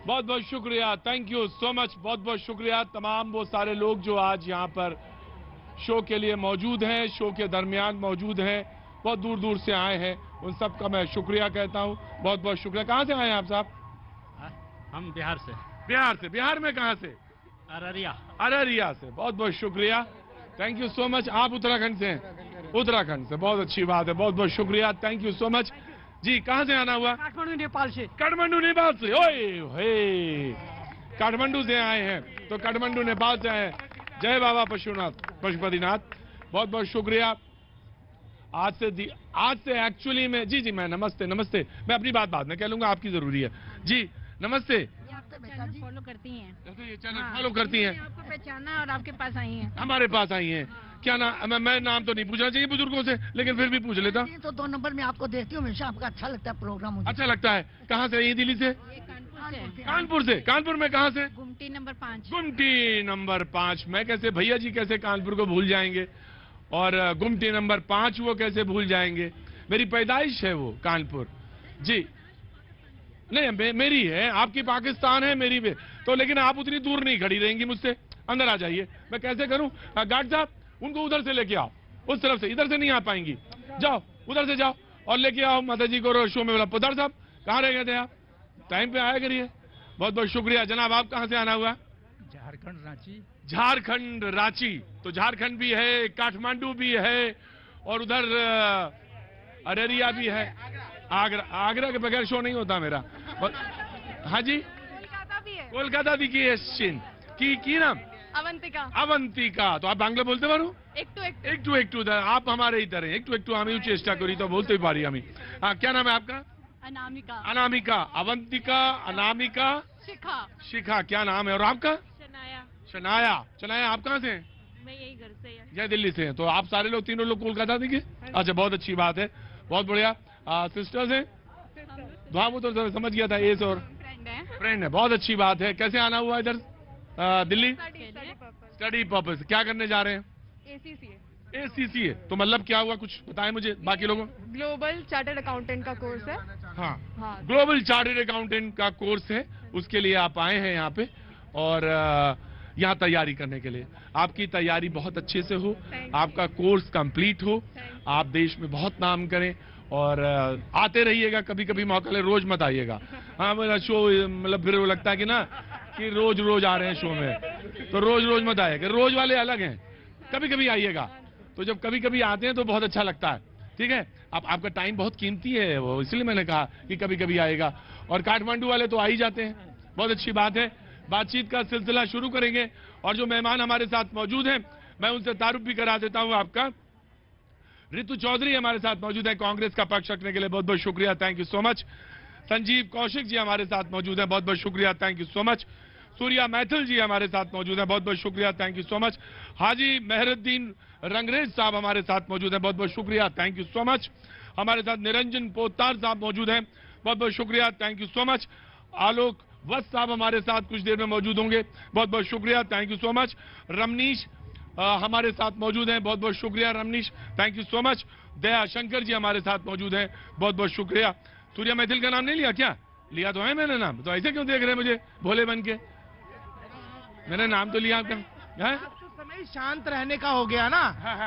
बहुत बहुत शुक्रिया, थैंक यू सो मच। बहुत बहुत शुक्रिया तमाम वो सारे लोग जो आज यहाँ पर शो के लिए मौजूद हैं, शो के दरमियान मौजूद हैं, बहुत दूर दूर से आए हैं, उन सब का मैं शुक्रिया कहता हूँ। बहुत बहुत शुक्रिया। कहाँ से आए हैं आप साहब? हम बिहार से। बिहार से? बिहार में कहाँ से? अररिया। अररिया से। बहुत बहुत शुक्रिया, थैंक यू सो मच। आप उत्तराखंड से हैं? उत्तराखंड से, बहुत अच्छी बात है, बहुत बहुत शुक्रिया, थैंक यू सो मच। जी कहाँ से आना हुआ? काठमांडू नेपाल से। काठमांडू नेपाल से? ओए हे, काठमांडू से आए हैं, तो काठमांडू नेपाल से आए हैं। जय बाबा पशुपतिनाथ। बहुत बहुत शुक्रिया। आज से एक्चुअली में जी मैं नमस्ते नमस्ते, मैं अपनी बात बाद में कह लूंगा, आपकी जरूरी है जी। नमस्ते। चैनल फॉलो करती हैं? जैसे ये चैनल फॉलो करती हैं, आपको पहचाना और आपके पास आई हैं। हमारे पास आई हैं। क्या नाम? मैं नाम तो नहीं पूछना चाहिए बुजुर्गों से, लेकिन फिर भी पूछ लेता। तो 2 नंबर में आपको देखती हूँ हमेशा, आपका अच्छा लगता है प्रोग्राम मुझे। अच्छा लगता है। कहाँ से? ये दिल्ली से? ये कानपुर से। कानपुर से। कानपुर में कहाँ से? गुमटी नंबर 5। गुमटी नंबर 5। मैं कैसे, भैया जी कैसे कानपुर को भूल जाएंगे, और गुमटी नंबर 5 वो कैसे भूल जाएंगे? मेरी पैदाइश है वो कानपुर जी। नहीं मेरी है, आपकी पाकिस्तान है, मेरी भी तो, लेकिन आप उतनी दूर नहीं खड़ी रहेंगी मुझसे, अंदर आ जाइए। मैं कैसे करूं? गार्ड साहब उनको उधर से लेके आओ, उस तरफ से, इधर से नहीं आ पाएंगी, जाओ उधर से जाओ और लेके आओ माता जी को शो में। बोला पुदार साहब कहाँ रह गए थे आप? टाइम पे आया करिए। बहुत बहुत शुक्रिया। जनाब आप कहाँ से आना हुआ? झारखंड रांची। झारखंड रांची। तो झारखंड भी है, काठमांडू भी है, और उधर अररिया भी है। आगरा के बगैर शो नहीं होता मेरा। हाँ जी, कोलकाता भी है। कोलकाता भी की नाम? अवंतिका। अवंतिका। तो आप बांग्ला बोलते पारो? একটু आप हमारे ही तरह একটু আমি চেষ্টা করি তো বলতে পারি আমি। हाँ, क्या नाम है आपका? अनामिका। अनामिका, अवंतिका, अनामिका, शिखा। शिखा। क्या नाम है? और आपका? शनाया। शनाया। शनाया आप कहाँ से हैं? मैं यही घर से है। जय दिल्ली से हैं। तो आप सारे लोग, तीनों लोग कोलकाता से? अच्छा, बहुत अच्छी बात है, बहुत बढ़िया। सिस्टर्स हैं? हाँ वो तो समझ गया था, एस और फ्रेंड है। फ्रेंड है। बहुत अच्छी बात है। कैसे आना हुआ इधर दिल्ली? Study purpose. क्या करने जा रहे हैं? ACCA। तो मतलब क्या हुआ, कुछ बताएं मुझे, बाकी लोगों। ग्लोबल चार्टर्ड अकाउंटेंट का कोर्स है। हाँ, ग्लोबल चार्टर्ड अकाउंटेंट का कोर्स है, उसके लिए आप आए हैं यहाँ पे, और यहाँ तैयारी करने के लिए। आपकी तैयारी बहुत अच्छे से हो, आपका कोर्स कंप्लीट हो, आप देश में बहुत नाम करें, और आते रहिएगा, कभी कभी मौका ले, रोज मत आइएगा। हाँ मेरा शो मतलब फिर वो लगता है कि ना कि रोज रोज आ रहे हैं शो में, तो रोज रोज मत आइएगा, रोज वाले अलग हैं, कभी कभी आइएगा। तो जब कभी कभी आते हैं तो बहुत अच्छा लगता है, ठीक है। आपका टाइम बहुत कीमती है, वो इसलिए मैंने कहा कि कभी कभी आएगा। और काठमांडू वाले तो आ ही जाते हैं, बहुत अच्छी बात है। बातचीत का सिलसिला शुरू करेंगे, और जो मेहमान हमारे साथ मौजूद हैं मैं उनसे तारुफ भी करा देता हूं आपका। रितु चौधरी हमारे साथ मौजूद है, कांग्रेस का पक्ष रखने के लिए, बहुत बहुत शुक्रिया, thank you so much. Sanjeev Kaushik ji हमारे साथ मौजूद हैं, बहुत बहुत शुक्रिया, thank you so much. Surya Maithil ji हमारे साथ मौजूद हैं, बहुत बहुत शुक्रिया, thank you so much. Haji Mehruddin Rangrez Sahab हमारे साथ मौजूद हैं, बहुत बहुत शुक्रिया, थैंक यू सो मच। हमारे साथ निरंजन पोतार साहब मौजूद हैं, बहुत बहुत शुक्रिया, थैंक यू सो मच। आलोक वत्स साहब हमारे साथ कुछ देर में मौजूद होंगे, बहुत बहुत शुक्रिया, thank you so much. Ramnish हमारे साथ मौजूद हैं, बहुत बहुत शुक्रिया Ramnish, thank you so much. Daya Shankar ji हमारे साथ मौजूद हैं, बहुत बहुत शुक्रिया। सूर्या मैथिल का नाम नहीं लिया क्या? लिया तो है मैंने नाम, तो ऐसे क्यों देख रहे हैं मुझे भोले बन के? मैंने नाम तो लिया आपका है? समय शांत रहने का हो गया ना।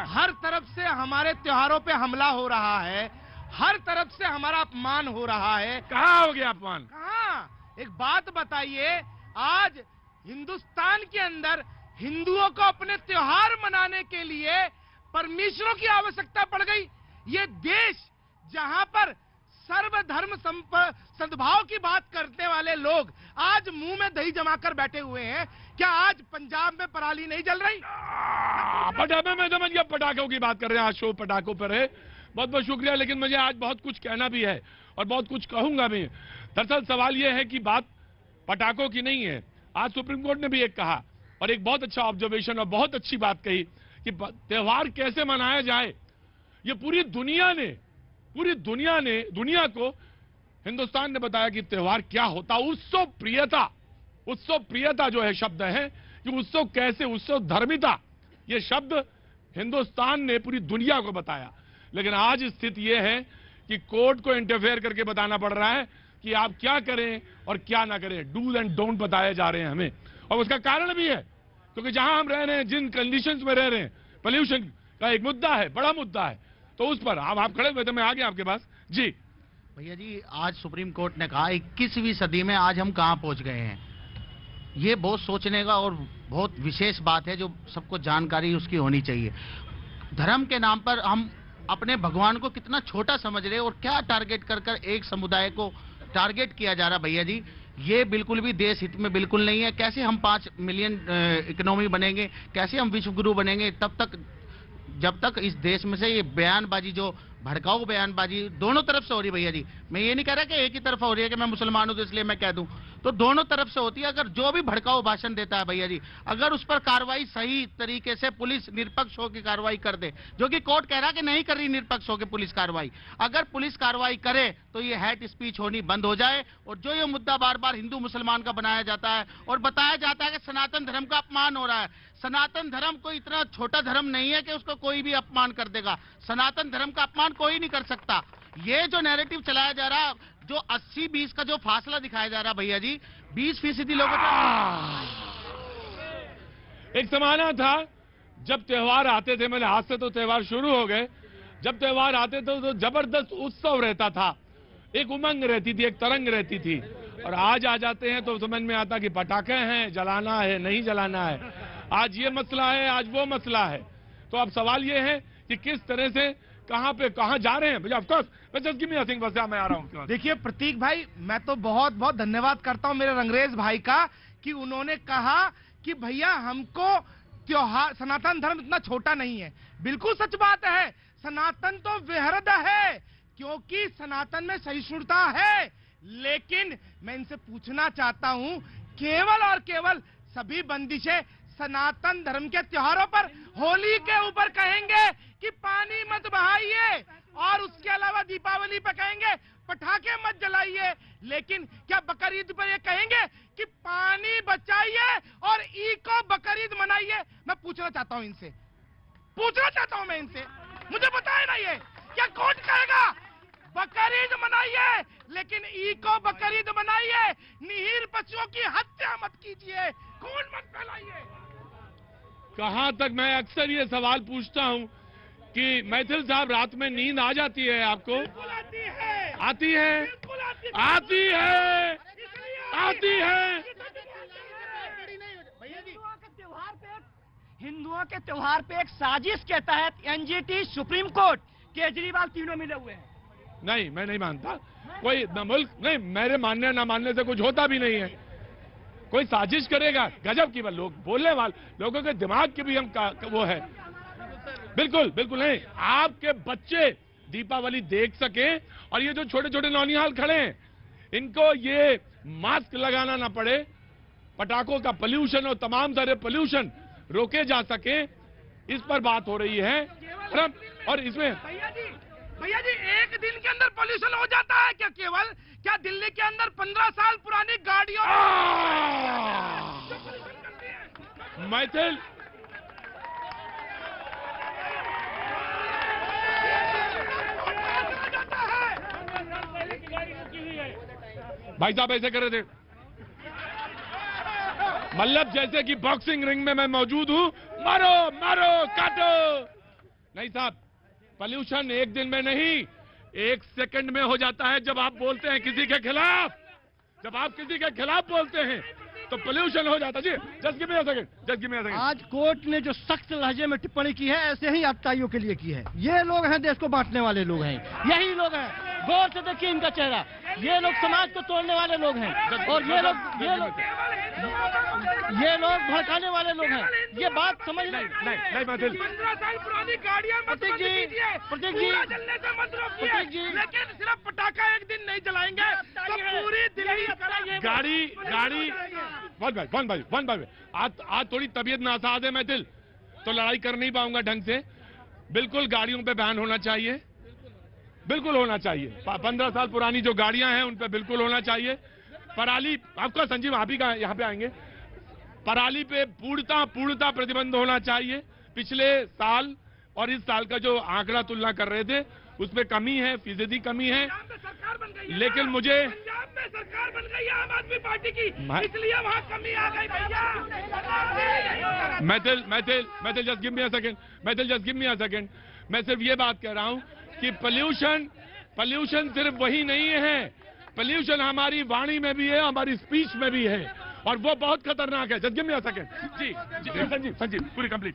हर तरफ से हमारे त्योहारों पे हमला हो रहा है, हर तरफ से हमारा अपमान हो रहा है। कहाँ हो गया अपमान? कहाँ? एक बात बताइए, आज हिंदुस्तान के अंदर हिंदुओं को अपने त्योहार मनाने के लिए परमिशनों की आवश्यकता पड़ गई। ये देश जहां पर सर्वधर्म सद्भाव की बात करने वाले लोग आज मुंह में दही जमाकर बैठे हुए हैं। क्या आज पंजाब में पराली नहीं जल रही? पटाखे में समझ गया, पटाखों की बात कर रहे हैं, आज शो पटाखों पर है, बहुत बहुत शुक्रिया। लेकिन मुझे आज बहुत कुछ कहना भी है और बहुत कुछ कहूंगा भी। दरअसल सवाल यह है कि बात पटाखों की नहीं है। आज सुप्रीम कोर्ट ने भी एक कहा, और एक बहुत अच्छा ऑब्जर्वेशन और बहुत अच्छी बात कही कि त्योहार कैसे मनाया जाए। ये पूरी दुनिया को हिंदुस्तान ने बताया कि त्योहार क्या होता। उत्सव प्रियता जो है शब्द है कि उत्सव कैसे, उत्सव धर्मिता, ये शब्द हिंदुस्तान ने पूरी दुनिया को बताया। लेकिन आज स्थिति यह है कि कोर्ट को इंटरफेयर करके बताना पड़ रहा है कि आप क्या करें और क्या ना करें, डूज एंड डोंट बताए जा रहे हैं हमें। और उसका कारण भी है क्योंकि जहां हम रह रहे हैं, जिन कंडीशंस में रह रहे हैं, पोल्यूशन का एक मुद्दा है, बड़ा मुद्दा है। तो उस पर आप खड़े हुए थे, मैं आ गया आपके पास जी। भैया जी, आज सुप्रीम कोर्ट ने कहा 21वीं सदी में आज हम कहां पहुंच गए हैं। ये बहुत सोचने का और बहुत विशेष बात है, जो सबको जानकारी उसकी होनी चाहिए। धर्म के नाम पर हम अपने भगवान को कितना छोटा समझ रहे हैं और क्या टारगेट कर कर एक समुदाय को टारगेट किया जा रहा। भैया जी, ये बिल्कुल भी देश हित में बिल्कुल नहीं है। कैसे हम 5 मिलियन इकोनॉमी बनेंगे, कैसे हम विश्व गुरु बनेंगे, तब तक जब तक इस देश में से ये बयानबाजी, जो भड़काऊ बयानबाजी दोनों तरफ से हो रही है। भैया जी, मैं ये नहीं कह रहा कि एक ही तरफ हो रही है कि मैं मुसलमान हूं तो इसलिए मैं कह दूं, तो दोनों तरफ से होती है। अगर जो भी भड़काऊ भाषण देता है भैया जी, अगर उस पर कार्रवाई सही तरीके से पुलिस निष्पक्ष होकर कार्रवाई कर दे, जो कि कोर्ट कह रहा है कि नहीं कर रही निष्पक्ष होकर पुलिस कार्रवाई, अगर पुलिस कार्रवाई करे तो ये हेट स्पीच होनी बंद हो जाए। और जो ये मुद्दा बार बार हिंदू मुसलमान का बनाया जाता है और बताया जाता है कि सनातन धर्म का अपमान हो रहा है, सनातन धर्म कोई इतना छोटा धर्म नहीं है कि उसको कोई भी अपमान कर देगा। सनातन धर्म का अपमान कोई नहीं कर सकता। ये जो नैरेटिव चलाया जा रहा, जो 80-20 का जो फासला दिखाया जा रहा भैया जी, 20% लोगों को एक जमाना था जब त्योहार आते थे, मैंने आज से तो त्योहार शुरू हो गए, जब त्योहार आते थे तो जबरदस्त उत्सव रहता था, एक उमंग रहती थी, एक तरंग रहती थी। और आज आ जाते हैं तो समझ में आता कि पटाखे हैं, जलाना है नहीं जलाना है, आज ये मसला है, आज वो मसला है। तो अब सवाल ये है कि किस तरह से कहां जा रहे हैं भैया। ऑफ कोर्स मैं आ रहा हूं। देखिए प्रतीक भाई, मैं तो बहुत बहुत धन्यवाद करता हूं मेरे रंगरेज भाई का कि उन्होंने कहा कि भैया हमको त्योहार, सनातन धर्म इतना छोटा नहीं है। बिल्कुल सच बात है, सनातन तो वृहद है क्योंकि सनातन में सहिष्णुता है। लेकिन मैं इनसे पूछना चाहता हूं, केवल और केवल सभी बंदिशें सनातन धर्म के त्योहारों पर, होली के ऊपर कहेंगे कि पानी मत बहाइए, और उसके अलावा दीपावली पर कहेंगे पटाखे मत जलाइए, लेकिन क्या बकरीद पर ये कहेंगे कि पानी बचाइए और इको बकरीद मनाइए? मैं पूछना चाहता हूं इनसे, पूछना चाहता हूं मैं इनसे, मुझे बताए ना ये क्या कौन कहेगा बकरीद मनाइए लेकिन इको बकरीद मनाइए, निहीर पशुओं की हत्या मत कीजिए, खून मत फैलाइए। कहां तक मैं अक्सर ये सवाल पूछता हूं कि मैथिल साहब, रात में नींद आ जाती है आपको? आती है, आती है, आती है, आती है। हिंदुओं के त्योहार पे एक साजिश के तहत एनजीटी, सुप्रीम कोर्ट, केजरीवाल तीनों मिले हुए हैं। नहीं, मैं नहीं मानता। कोई मुल्क नहीं, मेरे मानने ना मानने से कुछ होता भी नहीं है। कोई साजिश करेगा, गजब की बात। लोग बोलने वाले लोगों के दिमाग की भी हम वो है। बिल्कुल बिल्कुल नहीं। आपके बच्चे दीपावली देख सके और ये जो छोटे छोटे नौनिहाल खड़े हैं, इनको ये मास्क लगाना ना पड़े, पटाखों का पोल्यूशन और तमाम सारे पोल्यूशन रोके जा सके, इस पर बात हो रही है। और इसमें भैया जी एक दिन के अंदर पोल्यूशन हो जाता है क्या? केवल क्या दिल्ली के अंदर 15 साल पुरानी गाड़ियों मैथिल भाई साहब ऐसे कर रहे थे, मतलब जैसे कि बॉक्सिंग रिंग में मैं मौजूद हूं, मारो मारो काटो। नहीं साहब, पोल्यूशन एक दिन में नहीं, 1 सेकंड में हो जाता है। जब आप बोलते हैं किसी के खिलाफ, जब आप किसी के खिलाफ बोलते हैं तो पोल्यूशन हो जाता है। जी just give me a second, just give me a second. आज कोर्ट ने जो सख्त लहजे में टिप्पणी की है, ऐसे ही आतताइयों के लिए की है। ये लोग हैं देश को बांटने वाले लोग हैं, यही लोग हैं। गौर से देखिए इनका चेहरा, ये लोग समाज को तोड़ने वाले लोग हैं और ये लोग भड़काने वाले लोग हैं। ये बात समझ नहीं मैथिल, 15 साल पुरानी गाड़ियां मत बंद कीजिए, पूरा जलने से मत रोकिए, लेकिन सिर्फ पटाखा एक दिन नहीं जलाएंगे तो पूरी दिल्ली गाड़ी वन भाई आज थोड़ी तबीयत नासाज है मैथिल, तो लड़ाई कर नहीं पाऊंगा ढंग से। बिल्कुल गाड़ियों पे बैन होना चाहिए, बिल्कुल होना चाहिए। 15 साल पुरानी जो गाड़ियां हैं उन पे बिल्कुल होना चाहिए। पराली, आपका संजीव आप ही का यहाँ पे आएंगे, पराली पे पूर्णता प्रतिबंध होना चाहिए। पिछले साल और इस साल का जो आंकड़ा तुलना कर रहे थे उसमें कमी है, फीसदी कमी है। लेकिन मुझे पंजाब में सरकार बन गई आम आदमी पार्टी की, मैं- इसलिए वहाँ कमी आ गई भैया। Maithil just give me a second, Maithil just give me a second. मैं सिर्फ ये बात कह रहा हूं कि पोल्यूशन सिर्फ वही नहीं है, पोल्यूशन हमारी वाणी में भी है, हमारी स्पीच में भी है, और वो बहुत खतरनाक है। Just give me a second. जी संजीव पूरी कंप्लीट।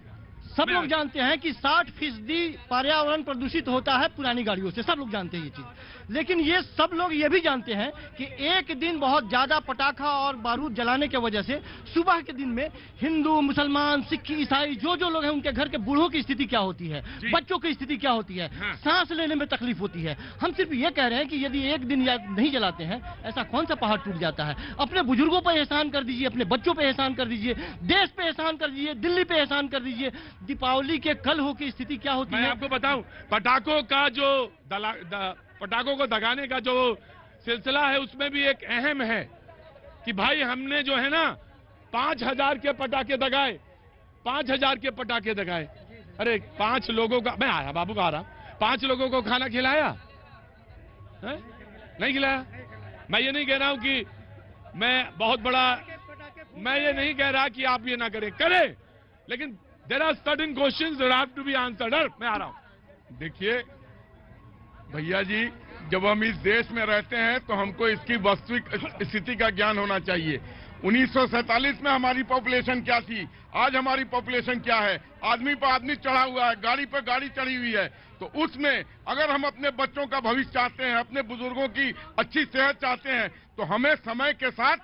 सब लोग जानते हैं कि 60% पर्यावरण प्रदूषित होता है पुरानी गाड़ियों से, सब लोग जानते हैं ये चीज। लेकिन ये सब लोग ये भी जानते हैं कि एक दिन बहुत ज्यादा पटाखा और बारूद जलाने की वजह से सुबह के दिन में हिंदू, मुसलमान, सिख, ईसाई जो लोग हैं उनके घर के बूढ़ों की स्थिति क्या होती है, बच्चों की स्थिति क्या होती है, सांस लेने में तकलीफ होती है। हम सिर्फ ये कह रहे हैं कि यदि एक दिन नहीं जलाते हैं, ऐसा कौन सा पहाड़ टूट जाता है? अपने बुजुर्गों पर एहसान कर दीजिए, अपने बच्चों पर एहसान कर दीजिए, देश पे एहसान कर दीजिए, दिल्ली पे एहसान कर दीजिए। दीपावली के कल हो की स्थिति क्या होती मैं है? आपको बताऊं, पटाखों को दगाने का जो सिलसिला है उसमें भी एक अहम है कि भाई हमने जो है ना 5,000 के पटाखे दगाए, 5,000 के पटाखे दगाए। अरे 5 लोगों का, मैं आया बाबू का आ रहा, 5 लोगों को खाना खिलाया है? नहीं खिलाया। मैं ये नहीं कह रहा हूं कि मैं ये नहीं कह रहा कि आप ये ना करें, लेकिन there are certain questions that have to be answered. मैं आ रहा हूं। देखिए भैया जी, जब हम इस देश में रहते हैं तो हमको इसकी वास्तविक स्थिति का ज्ञान होना चाहिए। 1947 में हमारी पॉपुलेशन क्या थी, आज हमारी पॉपुलेशन क्या है। आदमी पर आदमी चढ़ा हुआ है, गाड़ी पर गाड़ी चढ़ी हुई है। तो उसमें अगर हम अपने बच्चों का भविष्य चाहते हैं, अपने बुजुर्गों की अच्छी सेहत चाहते हैं, तो हमें समय के साथ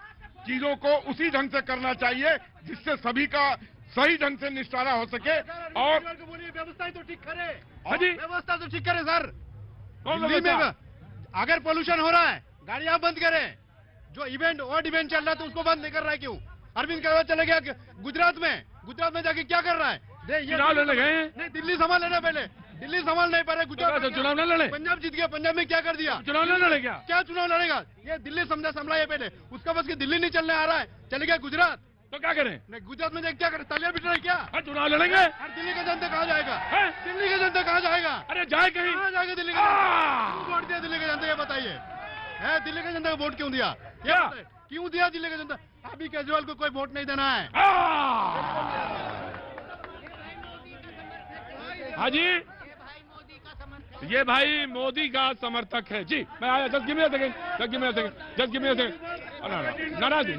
चीजों को उसी ढंग से करना चाहिए जिससे सभी का सही ढंग से निस्तारा हो सके। और व्यवस्था तो ठीक करे, हाँ जी, व्यवस्था तो ठीक करे सर। कौन दिल्ली में व्यवस्था? अगर पोल्यूशन हो रहा है, गाड़ी आप बंद करें। जो इवेंट और इवेंट चल रहा है तो उसको बंद नहीं कर रहा है क्यों? अरविंद केजरीवाल चले गया गुजरात में जाके क्या कर रहा है? चुनाव लड़ने गए हैं? नहीं, दिल्ली संभाल लेना पहले, दिल्ली संभाल नहीं पा रहे, गुजरात तो चुनाव न लड़े? पंजाब जीत गया, पंजाब में क्या कर दिया? चुनाव न लड़े क्या? क्या चुनाव लड़ेगा? ये दिल्ली संभला ये पहले, उसका बस की दिल्ली नहीं चलने आ रहा है, चले गया गुजरात। तो क्या करें? नहीं, गुजरात में जाके क्या करे? तालियां पिट रहे क्या? हाँ, चुनाव लड़ेंगे। और दिल्ली का जनता कहाँ जाएगा? हैं? दिल्ली का जनता कहाँ जाएगा? अरे जाए कहीं। कहाँ जाएगा दिल्ली का जनता? क्यों वोट दिया दिल्ली का जनता, ये बताइए। है दिल्ली का जनता को वोट क्यों दिया? क्या? क्यों दिया दिल्ली का जनता? अभी केजरीवाल को कोई वोट नहीं देना है। हाँ जी, ये भाई मोदी का समर्थक है जी। मैं आया, just give me a second. नाराज जी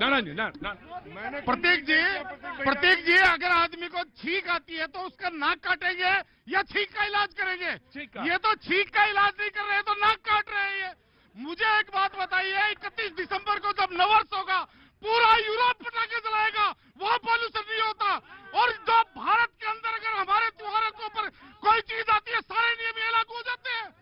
प्रतीक जी अगर आदमी को छींक आती है तो उसका नाक काटेंगे या छींक का इलाज करेंगे? छींक का। ये तो छींक का इलाज नहीं कर रहे हैं, तो नाक काट रहे हैं। मुझे एक बात बताइए, 31 दिसंबर को जब नववर्ष होगा, पूरा यूरोप पटाखे जलाएगा, वहाँ पॉल्यूशन नहीं होता। और जो भारत के अंदर अगर हमारे त्योहारों के ऊपर कोई चीज आती है, सारे नियम ये लागू हो जाते हैं।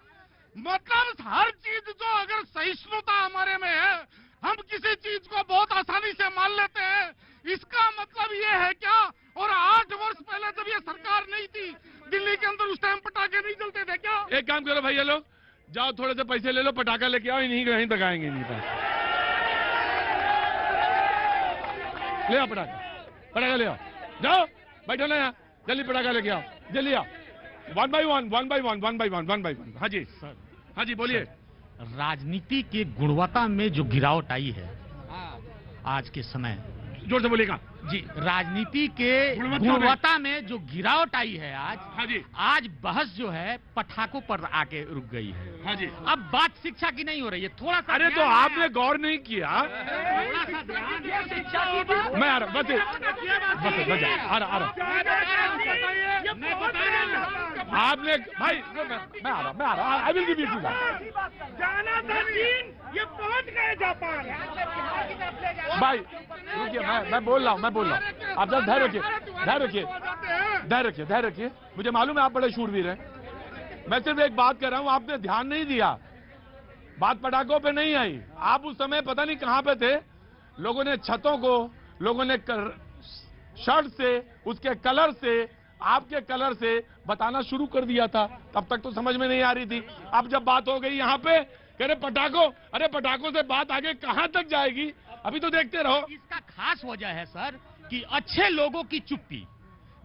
मतलब हर चीज जो अगर सहिष्णुता हमारे में है, हम किसी चीज को बहुत आसानी से मान लेते हैं, इसका मतलब ये है क्या? और 8 वर्ष पहले जब ये सरकार नहीं थी, दिल्ली के अंदर उस टाइम पटाखे नहीं जलते थे क्या? एक काम करो भैया लोग, जाओ थोड़े से पैसे ले लो, पटाखा लेके आओ, इन्हीं कहीं तक आएंगे इन्हीं पास। ले आओ पटाखा ले आओ, जाओ बैठो ना यहाँ, जल्दी पटाखा लेके आओ, जल्दी आओ। 1 by 1। हाँ जी सर, हाँ जी बोलिए। राजनीति की गुणवत्ता में जो गिरावट आई है आज के समय, जोर से बोलिएगा जी, राजनीति के गुणवत्ता में जो गिरावट आई है आज, हाँ जी, आज बहस जो है पटाखों पर आके रुक गई है। हाँ जी। अब बात शिक्षा की नहीं हो रही है, थोड़ा सा अरे तो ध्यान आपने गौर नहीं किया। थोड़ा सा ध्यान, मैं आ रहा, बस आ रहा। आपने भाई, मैं आ रहा, I will give you to जाना था चीन, ये पहुंच गए जापान। भाई रुकिए, मैं बोल रहा हूँ, आप जरा धैर्य रखिए। मुझे मालूम है आप बड़े शूरवीर हैं। मैं सिर्फ एक बात कर रहा हूँ, आपने ध्यान नहीं दिया, बात पटाखों पे नहीं आई। आप उस समय पता नहीं कहाँ पे थे, लोगों ने छतों को, लोगों ने शर्ट से, उसके कलर से, आपके कलर से बताना शुरू कर दिया था। तब तक तो समझ में नहीं आ रही थी। अब जब बात हो गई यहाँ पे, कह रहे पटाखों, अरे पटाखों से बात आगे कहाँ तक जाएगी, अभी तो देखते रहो। इसका खास वजह है सर कि अच्छे लोगों की चुप्पी,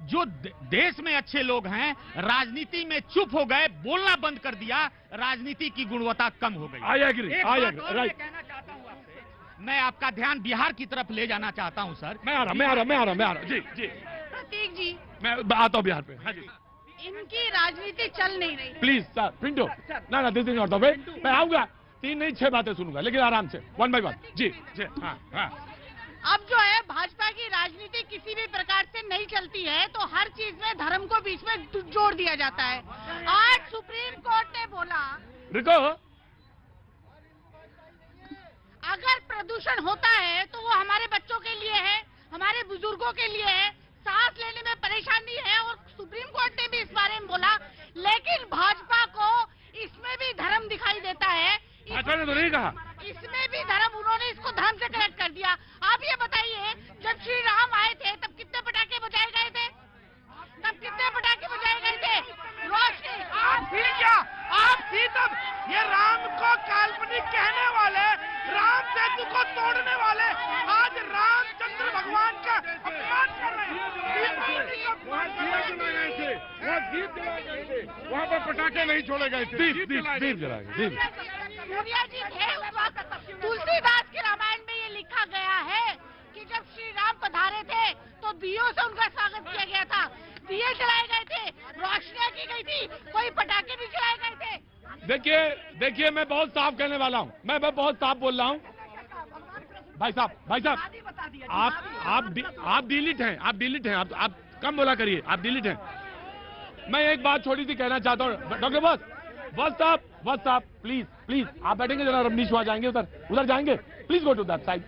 जो देश में अच्छे लोग हैं राजनीति में चुप हो गए, बोलना बंद कर दिया, राजनीति की गुणवत्ता कम हो गई। आई एग्री, एक आई बात एग्री, और राइट। मैं कहना चाहता हूं आपसे, मैं आपका ध्यान बिहार की तरफ ले जाना चाहता हूं सर। मैं आ रहा जी जी, प्रतीक जी, मैं आता हूँ बिहार पे। हाँ जी, इनकी राजनीति चल नहीं रही। प्लीज सर, पिंटू, ना दिस इज नॉट द वे। मैं आऊंगा, 3 नहीं 6 बातें सुनूंगा, लेकिन आराम से, 1 by 1। जी जी, हाँ हाँ। अब जो है भाजपा की राजनीति किसी भी प्रकार से नहीं चलती है, तो हर चीज में धर्म को बीच में जोड़ दिया जाता है। आज सुप्रीम कोर्ट ने बोला रुको, अगर प्रदूषण होता है तो वो हमारे बच्चों के लिए है, हमारे बुजुर्गों के लिए है, सांस लेने में परेशानी है, और सुप्रीम कोर्ट ने भी इस बारे में बोला। लेकिन भाजपा को इसमें भी धर्म दिखाई देता है। भाजपा ने तो नहीं कहा। इसमें भी धर्म, उन्होंने इसको धर्म से कनेक्ट कर दिया। आप ये बताइए, जब श्री राम आए थे तब कितने पटाखे बजाए गए थे? तब कितने पटाखे बजाए गए थे? रोशनी। आप थी क्या? आप थी तब? ये राम को काल्पनिक कहने वाले, राम सेतु को तोड़ने वाले, आज रामचंद्र भगवान का अपमान कर रहे हैं। वहाँ पर पटाखे नहीं छोड़े गए थे, दीप जलाए गए, दीप। सूर्या जी थे उस वक्त। तुलसीदास के रामायण में ये लिखा गया है कि जब श्री राम पधारे थे तो दियों से उनका स्वागत किया गया था, दिए जलाए गए थे, रोशनियां की गई थी, कोई पटाखे नहीं जलाए गए थे। देखिए मैं बहुत साफ कहने वाला हूँ, मैं बहुत साफ बोल रहा हूँ। भाई साहब, आप डिलीट हैं, आप कम बोला करिए, आप डिलीट हैं। मैं एक बात छोटी सी कहना चाहता हूँ, डॉक्टर बस साहब, प्लीज आप बैठेंगे जरा, रमनीश वहां जाएंगे, उधर जाएंगे, please go to that side.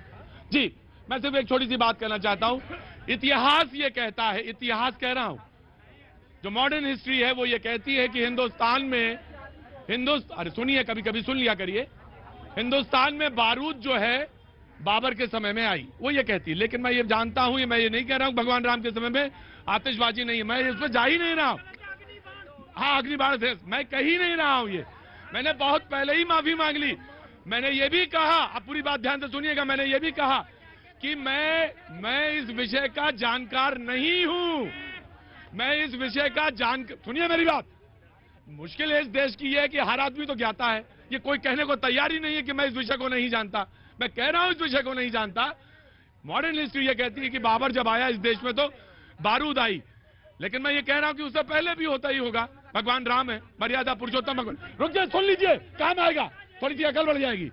जी, मैं सिर्फ एक छोटी सी बात कहना चाहता हूँ। इतिहास ये कहता है, इतिहास कह रहा हूं, जो मॉडर्न हिस्ट्री है वो ये कहती है कि हिंदुस्तान में अरे सुनिए, कभी कभी सुन लिया करिए, हिंदुस्तान में बारूद जो है बाबर के समय में आई, वो ये कहती है। लेकिन मैं ये जानता हूं, मैं ये नहीं कह रहा हूं भगवान राम के समय में आतिशबाजी नहीं है, मैं इस पर जा ही नहीं रहा हूं। हाँ, अग्निबाण से मैं कह ही नहीं रहा हूं, ये मैंने बहुत पहले ही माफी मांग ली। मैंने ये भी कहा, अब पूरी बात ध्यान से सुनिएगा, मैंने ये भी कहा कि मैं इस विषय का जानकार नहीं हूं, मैं इस विषय का सुनिए मेरी बात। मुश्किल इस देश की है कि हर आदमी तो ज्ञाता है, ये कोई कहने को तैयार ही नहीं है कि मैं इस विषय को नहीं जानता। मैं कह रहा हूं इस विषय को नहीं जानता। मॉडर्न हिस्ट्री ये कहती है कि बाबर जब आया इस देश में तो बारूद आई, लेकिन मैं ये कह रहा हूं कि उससे पहले भी होता ही होगा। भगवान राम है, मर्यादा पुरुषोत्तम भगवान। रुक जाए, सुन लीजिए, काम आएगा, थोड़ी सी अकल बढ़ जाएगी।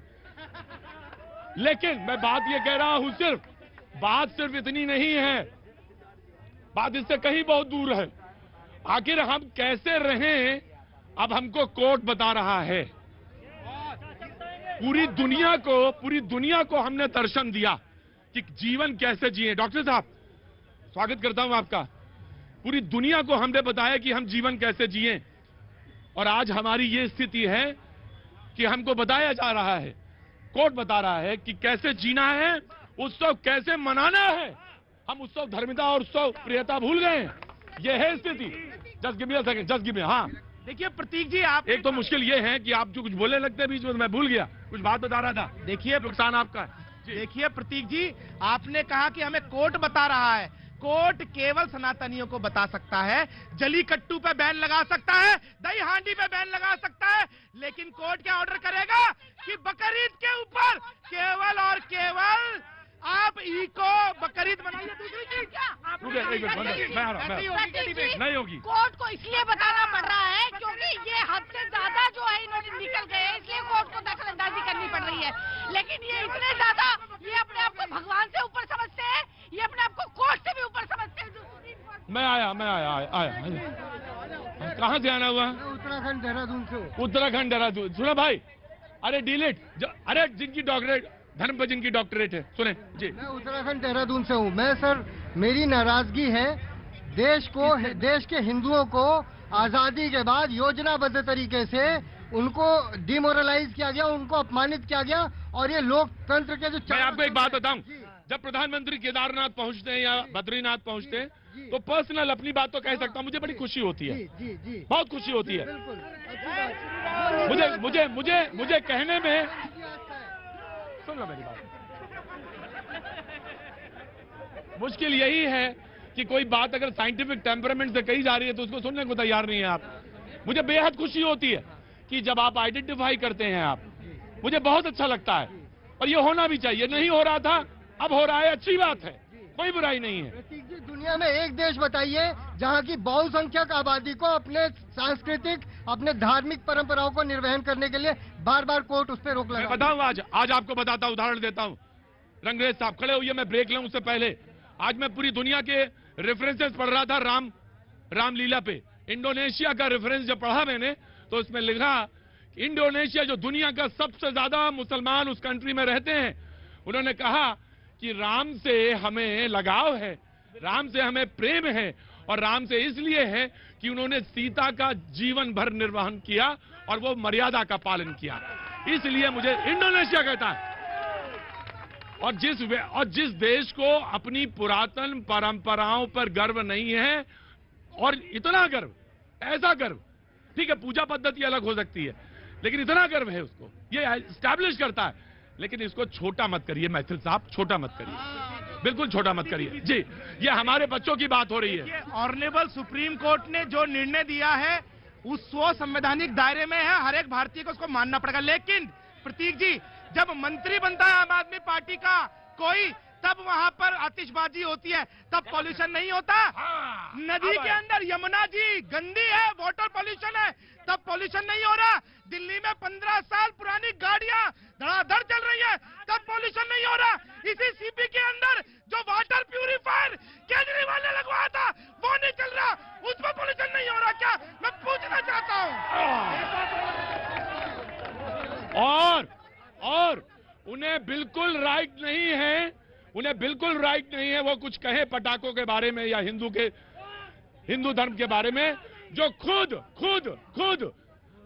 लेकिन मैं बात ये कह रहा हूं, बात सिर्फ इतनी नहीं है, बात इससे कहीं बहुत दूर है। आखिर हम कैसे रहें, अब हमको कोर्ट बता रहा है। पूरी दुनिया को हमने दर्शन दिया कि जीवन कैसे जिए। डॉक्टर साहब, स्वागत करता हूं आपका। पूरी दुनिया को हमने बताया कि हम जीवन कैसे जिए, और आज हमारी ये स्थिति है कि हमको बताया जा रहा है, कोर्ट बता रहा है कि कैसे जीना है, उत्सव कैसे मनाना है। हम उत्सव धर्मिता और उत्सव प्रियता भूल गए हैं। ये है स्थिति। Just give me a second, just give मी। हाँ, देखिए प्रतीक जी, आप एक तो मुश्किल ये है कि आप जो कुछ बोलने लगते हैं बीच में, मैं भूल गया, कुछ बात बता रहा था। देखिए नुकसान आपका है। देखिए प्रतीक जी, आपने कहा कि हमें कोर्ट बता रहा है। कोर्ट केवल सनातनियों को बता सकता है। जलीकट्टू पे बैन लगा सकता है, दही हांडी पे बैन लगा सकता है, लेकिन कोर्ट क्या ऑर्डर करेगा कि बकरीद के ऊपर केवल और केवल आप इको बकरीद बनाइए। दूसरी चीज क्या मैं आ रहा हूं। नहीं होगी। कोर्ट को इसलिए बताना पड़ रहा है क्योंकि ये हद से ज्यादा जो है इन्होंने निकल गए, इसलिए कोर्ट को दखलंदाजी करनी पड़ रही है। लेकिन ये इतने ज्यादा, ये अपने आप को भगवान से ऊपर समझते हैं, ये अपने आप को कोर्ट से भी ऊपर समझते हैं। मैं आया कहाँ से आना हुआ? उत्तराखंड देहरादून से। उत्तराखंड देहरादून। सुना भाई, अरे डिलीट, अरे जिनकी डॉक्टरेट, धर्म पर जिनकी डॉक्टरेट है, सुने जी। मैं उत्तराखंड देहरादून से हूँ। मैं सर, मेरी नाराजगी है देश के हिंदुओं को आजादी के बाद योजनाबद्ध तरीके से उनको डिमोरलाइज किया गया, उनको अपमानित किया गया, और ये लोकतंत्र के जो मैं आपको एक बात बताऊं, जब प्रधानमंत्री केदारनाथ पहुंचते हैं या बद्रीनाथ पहुंचते हैं तो पर्सनल अपनी बात तो कह सकता हूं, मुझे बड़ी खुशी होती है। जी, बहुत खुशी होती है। बिल्कुल, अच्छी बात। मुझे कहने में, सुन लो मेरी बात, मुश्किल यही है कि कोई बात अगर साइंटिफिक टेम्परामेंट से कही जा रही है तो उसको सुनने को तैयार नहीं है आप। मुझे बेहद खुशी होती है कि जब आप आइडेंटिफाई करते हैं आप, मुझे बहुत अच्छा लगता है और ये होना भी चाहिए। नहीं हो रहा था, अब हो रहा है, अच्छी बात है, कोई बुराई नहीं है। प्रतीक जी, दुनिया में एक देश बताइए जहां की बहुसंख्यक आबादी को अपने सांस्कृतिक, अपने धार्मिक परंपराओं को निर्वहन करने के लिए बार बार कोर्ट उस पर रोक मैं लगा। बताऊं, आज आपको बताता हूं, उदाहरण देता हूं। रंगरेज साहब खड़े हुए, मैं ब्रेक लूं उससे पहले आज मैं पूरी दुनिया के रेफरेंसेस पढ़ रहा था रामलीला पे। इंडोनेशिया का रेफरेंस जब पढ़ा मैंने तो उसमें लिखा इंडोनेशिया जो दुनिया का सबसे ज्यादा मुसलमान उस कंट्री में रहते हैं, उन्होंने कहा कि राम से हमें लगाव है, राम से हमें प्रेम है और राम से इसलिए है कि उन्होंने सीता का जीवन भर निर्वहन किया और वो मर्यादा का पालन किया, इसलिए मुझे इंडोनेशिया कहता है। और जिस देश को अपनी पुरातन परंपराओं पर गर्व नहीं है, और इतना गर्व, ऐसा गर्व, ठीक है पूजा पद्धति अलग हो सकती है लेकिन इतना गर्व है उसको, ये एस्टैब्लिश करता है। लेकिन इसको छोटा मत करिए मैथिल साहब, छोटा मत करिए, बिल्कुल छोटा मत करिए जी। ये हमारे बच्चों की बात हो रही है। ऑनरेबल सुप्रीम कोर्ट ने जो निर्णय दिया है उस वो संवैधानिक दायरे में है, हर एक भारतीय को उसको मानना पड़ेगा। लेकिन प्रतीक जी, जब मंत्री बनता है आम आदमी पार्टी का कोई, तब वहां पर आतिशबाजी होती है, तब पॉल्यूशन नहीं होता। नदी के अंदर यमुना जी गंदी है, वाटर पॉल्यूशन है, तब पॉल्यूशन नहीं हो रहा। दिल्ली में 15 साल पुरानी गाड़ियां धड़ाधड़ चल रही है, तब पॉल्यूशन नहीं हो रहा। इसी सीपी के अंदर जो वाटर प्यूरिफायर केजरीवाल ने लगवाया था वो नहीं चल रहा, उसमें पॉल्यूशन नहीं हो रहा क्या? मैं पूछना चाहता हूं। और उन्हें बिल्कुल राइट नहीं है, उन्हें बिल्कुल राइट नहीं है वो कुछ कहे पटाखों के बारे में या हिंदू धर्म के बारे में, जो खुद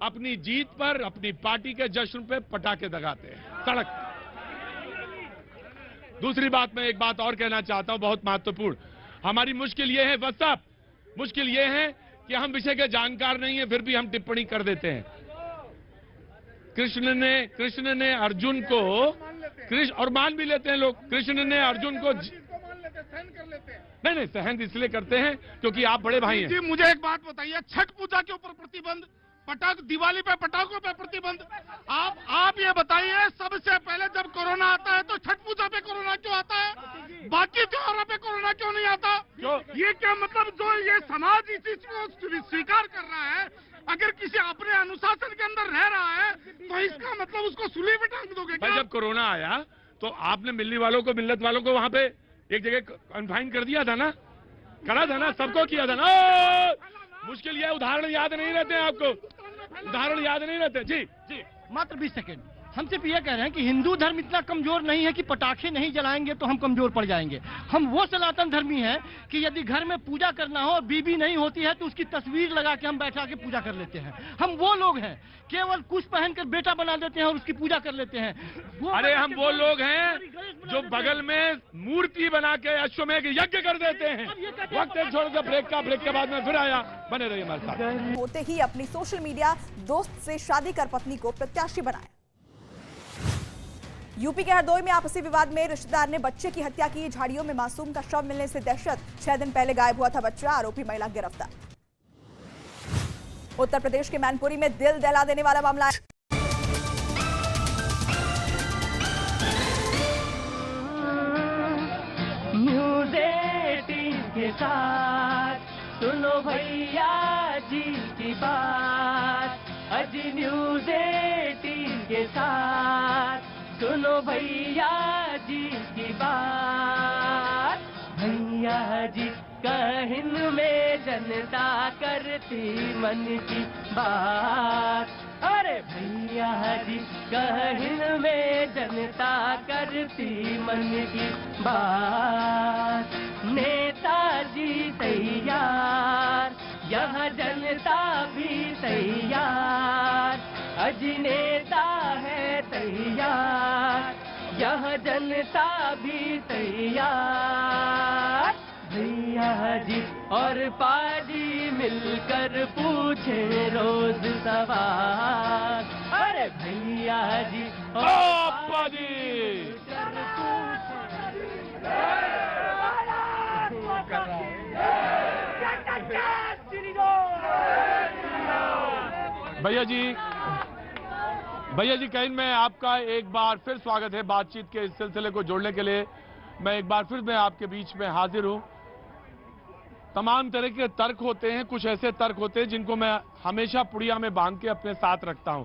अपनी जीत पर, अपनी पार्टी के जश्न पे पटाखे दगाते हैं सड़क। दूसरी बात, मैं एक बात और कहना चाहता हूं बहुत महत्वपूर्ण। हमारी मुश्किल ये है व्हाट्सएप, मुश्किल ये है कि हम विषय के जानकार नहीं है फिर भी हम टिप्पणी कर देते हैं। कृष्ण ने अर्जुन को, और मान भी लेते हैं लोग, कृष्ण ने अर्जुन को नहीं सहन इसलिए करते हैं क्योंकि आप बड़े भाई हैं। जी मुझे एक बात बताइए, छठ पूजा के ऊपर प्रतिबंध, दिवाली पे पटाखों पे प्रतिबंध, आप ये बताइए सबसे पहले जब कोरोना आता है तो छठ पूजा पे कोरोना क्यों आता है, बाकी त्योहारों पे कोरोना क्यों नहीं आता? क्यों? ये क्या मतलब, जो ये समाज इस चीज को स्वीकार कर रहा है, अगर किसी अपने अनुशासन के अंदर रह रहा है तो इसका मतलब उसको सूली पे टांग दोगे क्या? जब कोरोना आया तो आपने मिलने वालों को, मिल्लत वालों को वहां पे एक जगह कन्फाइन कर दिया था ना, करा था ना, सबको किया था ना। मुश्किल ये उदाहरण याद नहीं रहते हैं आपको, उदाहरण याद नहीं रहते। जी मात्र 20 सेकेंड। हम सिर्फ ये कह रहे हैं कि हिंदू धर्म इतना कमजोर नहीं है कि पटाखे नहीं जलाएंगे तो हम कमजोर पड़ जाएंगे। हम वो सनातन धर्मी हैं कि यदि घर में पूजा करना हो और बीबी नहीं होती है तो उसकी तस्वीर लगा के हम बैठा के पूजा कर लेते हैं। हम वो लोग हैं, केवल कुछ पहनकर बेटा बना देते हैं और उसकी पूजा कर लेते हैं। अरे हम वो लोग हैं जो बगल में मूर्ति बना के अश्वमेध यज्ञ कर देते हैं। वक्त एक छोड़ दो, ब्रेक के बाद में फिर आया, बने रहिए हमारे साथ। होते ही अपनी सोशल मीडिया दोस्त से शादी कर पत्नी को प्रत्याशी बनाया। यूपी के हरदोई में आपसी विवाद में रिश्तेदार ने बच्चे की हत्या की। झाड़ियों में मासूम का शव मिलने से दहशत। 6 दिन पहले गायब हुआ था बच्चा, आरोपी महिला गिरफ्तार। उत्तर प्रदेश के मैनपुरी में दिल दहला देने वाला मामला है। न्यूज़ 18 के साथ सुनो भैया जी की बात, अजी न्यूज़ 18 के साथ सुनो भैया जी की बात। भैया जी कहन में जनता करती मन की बात, अरे भैया जी कहन में जनता करती मन की बात। नेताजी तैयार, यह जनता भी तैयार, अजी नेता है तैयार, यह जनता भी तैयार। भैया जी और पाजी मिलकर पूछे रोज सवाल, अरे भैया जी और पाजी मिलकर पूछे भैया जी कहीं मैं आपका एक बार फिर स्वागत है बातचीत के इस सिलसिले को जोड़ने के लिए। मैं एक बार फिर मैं आपके बीच में हाजिर हूं। तमाम तरह के तर्क होते हैं, कुछ ऐसे तर्क होते हैं जिनको मैं हमेशा पुड़िया में बांध के अपने साथ रखता हूं।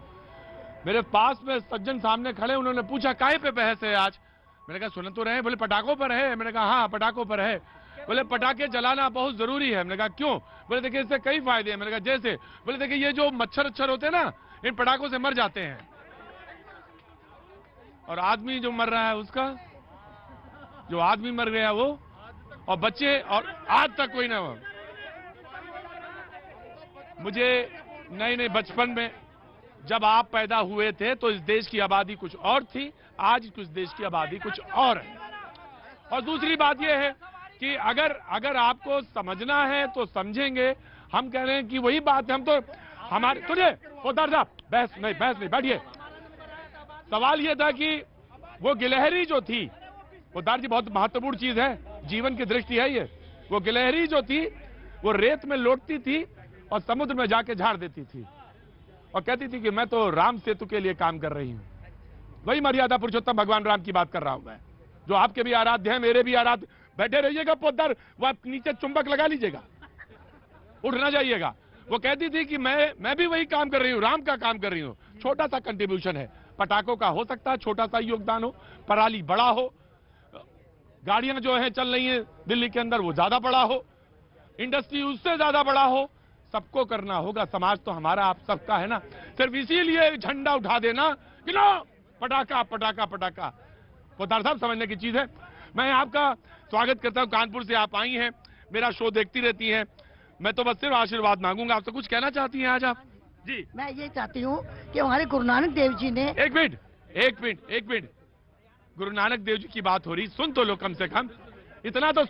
मेरे पास में सज्जन सामने खड़े, उन्होंने पूछा काहे पे बहस है आज। मैंने कहा सुन तो रहे, बोले पटाखों पर है। मैंने कहा हाँ पटाखों पर है। बोले पटाखे जलाना बहुत जरूरी है। मैंने कहा क्यों? बोले देखिए इससे कई फायदे हैं। मैंने कहा जैसे? बोले देखिए ये जो मच्छर होते हैं ना, इन पटाखों से मर जाते हैं, और आदमी जो मर रहा है उसका, जो आदमी मर गया वो, और बच्चे, और आज तक कोई ना। मुझे नहीं बचपन में जब आप पैदा हुए थे तो इस देश की आबादी कुछ और थी, आज कुछ देश की आबादी कुछ और है। और दूसरी बात यह है कि अगर आपको समझना है तो समझेंगे। हम कह रहे हैं कि वही बात है, हम तो हमारे तुझे पोदार साहब बहस नहीं बैठिए। सवाल यह था कि वो गिलहरी जो थी, पोदार जी बहुत महत्वपूर्ण चीज है, जीवन की दृष्टि है ये। वो गिलहरी जो थी वो रेत में लौटती थी और समुद्र में जाके झाड़ देती थी और कहती थी कि मैं तो राम सेतु के लिए काम कर रही हूं। वही मर्यादा पुरुषोत्तम भगवान राम की बात कर रहा हूं मैं, जो आपके भी आराध्य है, मेरे भी आराध्य। बैठे रहिएगा पोदार, वो आप नीचे चुंबक लगा लीजिएगा, उठ ना जाइएगा। वो कहती थी कि मैं भी वही काम कर रही हूं, राम का काम कर रही हूं। छोटा सा कंट्रीब्यूशन है, पटाखों का हो सकता है छोटा सा योगदान हो, पराली बड़ा हो, गाड़ियां जो है चल रही हैं दिल्ली के अंदर वो ज्यादा बड़ा हो, इंडस्ट्री उससे ज्यादा बड़ा हो, सबको करना होगा। समाज तो हमारा आप सबका है ना। सिर्फ इसीलिए झंडा उठा देना कि नो पटाखा पटाखा पटाखा, पोदार साहब समझने की चीज है। मैं आपका स्वागत करता हूं, कानपुर से आप आई हैं, मेरा शो देखती रहती हैं। मैं तो बस सिर्फ आशीर्वाद मांगूंगा। आपसे कुछ कहना चाहती हैं आज आप? जी मैं ये चाहती हूँ कि हमारे गुरु नानक देव जी ने एक मिनट गुरु नानक देव जी की बात हो रही, सुन तो लो कम से कम, इतना तो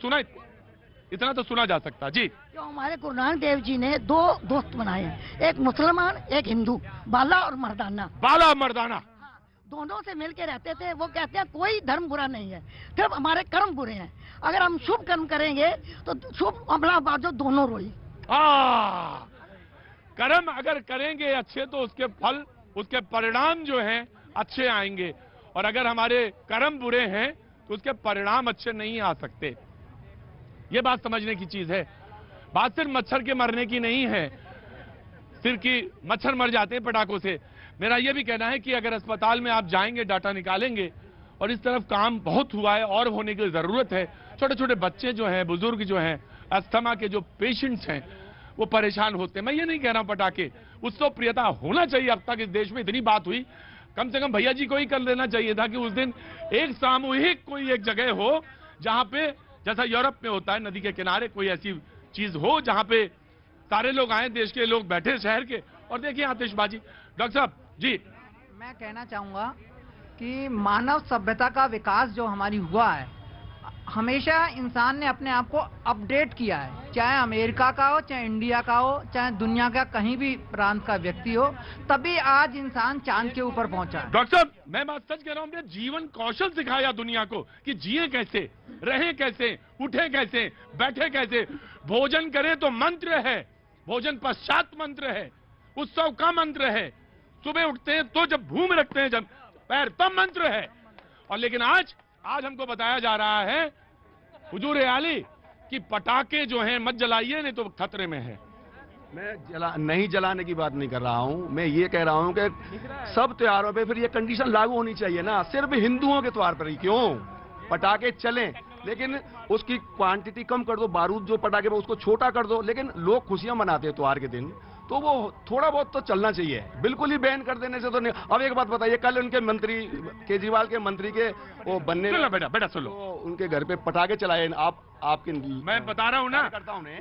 सुना जा सकता। जी जो हमारे गुरु नानक देव जी ने दो दोस्त बनाए हैं, एक मुसलमान एक हिंदू, बाला और मर्दाना। दोनों से मिलके रहते थे। वो कहते हैं कोई धर्म बुरा नहीं है, सिर्फ हमारे कर्म बुरे हैं। अगर हम शुभ कर्म करेंगे तो शुभ अमला बाजो दोनों रोई। कर्म अगर करेंगे अच्छे तो उसके फल, उसके परिणाम जो हैं अच्छे आएंगे, और अगर हमारे कर्म बुरे हैं तो उसके परिणाम अच्छे नहीं आ सकते। ये बात समझने की चीज है। बात सिर्फ मच्छर के मरने की नहीं है, सिर्फ कि मच्छर मर जाते हैं पटाखों से। मेरा यह भी कहना है कि अगर अस्पताल में आप जाएंगे, डाटा निकालेंगे, और इस तरफ काम बहुत हुआ है और होने की जरूरत है। छोटे छोटे बच्चे जो हैं, बुजुर्ग जो हैं, अस्थमा के जो पेशेंट्स हैं, वो परेशान होते हैं। मैं ये नहीं कह रहा हूं पटाखे, उत्सव प्रियता होना चाहिए। अब तक इस देश में इतनी बात हुई, कम से कम भैया जी को ही कर लेना चाहिए था कि उस दिन एक सामूहिक कोई एक जगह हो जहां पे, जैसा यूरोप में होता है नदी के किनारे, कोई ऐसी चीज हो जहां पे सारे लोग आए, देश के लोग बैठे, शहर के, और देखिए आतिशबाजी। डॉक्टर साहब जी, मैं कहना चाहूंगा कि मानव सभ्यता का विकास जो हमारी हुआ है, हमेशा इंसान ने अपने आप को अपडेट किया है, चाहे अमेरिका का हो, चाहे इंडिया का हो, चाहे दुनिया का कहीं भी प्रांत का व्यक्ति हो, तभी आज इंसान चांद के ऊपर पहुंचा है। डॉक्टर साहब मैं बात सच कह रहा हूं, हमने जीवन कौशल सिखाया दुनिया को कि जिए कैसे, रहें कैसे, उठे कैसे, बैठे कैसे, भोजन करें तो मंत्र है, भोजन पश्चात मंत्र है, उत्सव का मंत्र है, सुबह उठते हैं तो जब भूमि रखते हैं जब पैर तब मंत्र है। और लेकिन आज हमको बताया जा रहा है हुजूर आली कि पटाखे जो हैं मत जलाइए, नहीं तो खतरे में है। मैं नहीं जलाने की बात नहीं कर रहा हूं, मैं ये कह रहा हूं कि सब त्योहारों पे फिर ये कंडीशन लागू होनी चाहिए ना। सिर्फ हिंदुओं के त्योहार पर ही क्यों पटाखे चलें, लेकिन उसकी क्वांटिटी कम कर दो, बारूद जो पटाखे में उसको छोटा कर दो। लेकिन लोग खुशियां मनाते हैं त्योहार के दिन, तो वो थोड़ा बहुत तो चलना चाहिए। बिल्कुल ही बैन कर देने से तो नहीं। अब एक बात बताइए, कल उनके मंत्री, केजरीवाल के मंत्री के वो बनने, बेटा सुन लो, तो उनके घर पे पटाखे चलाए, आपके, मैं बता रहा हूं ना,